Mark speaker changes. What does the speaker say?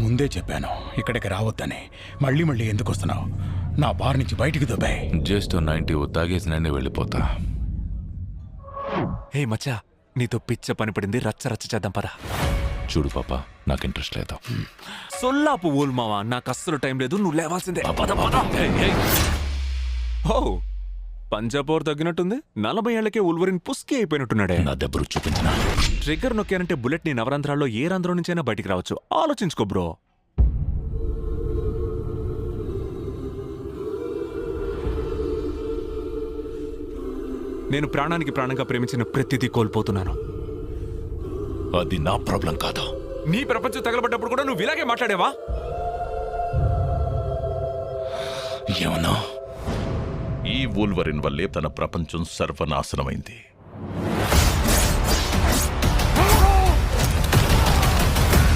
Speaker 1: ముందే చెప్పాను ఇక్కడికి రావద్దని. మళ్ళీ మళ్ళీ ఎందుకు వస్తున్నావు? నా బార్ నుంచి బయటికి దుబాయ్.
Speaker 2: జస్ట్ 90 తాగేసి నేనే వెళ్ళిపోతా.
Speaker 3: హే మచ్చా, నీతో పిచ్చ పని పడింది, రచ్చ రచ్చ చేద్దాం పదా.
Speaker 2: చూడు పాప, నాకు ఇంట్రెస్ట్ లేదు.
Speaker 3: సొల్లాపు ఊల్ మావా, నాకు అస్సలు టైం లేదు, నువ్వు లేవాల్సిందే. పద పద. ఓ పంజాబోర్ తగ్గినట్టుంది. 40 ఏళ్లకే ఉల్వరిన్ పుస్కి అయిపోయినట్టున్నాడే.
Speaker 2: నా దెబ్బరు చూపించిన
Speaker 3: ట్రిగ్గర్ నొక్కానంటే బుల్లెట్ నీ నవరంధ్రాల్లో ఏ రంధ్రం నుంచైనా బయటికి రావచ్చు. ఆలోచించుకో బ్రో. నేను ప్రాణానికి ప్రాణంగా ప్రేమించిన ప్రతిదీ కోల్పోతున్నాను.
Speaker 2: అది నా ప్రాబ్లం కాదు.
Speaker 3: నీ ప్రపంచం తగలబడ్డప్పుడు కూడా నువ్వు ఇలాగే మాట్లాడేవా?
Speaker 2: ఏమన్నా?
Speaker 4: ఈ వూల్వరిన్ వల్లే తన ప్రపంచం సర్వనాశనమైంది.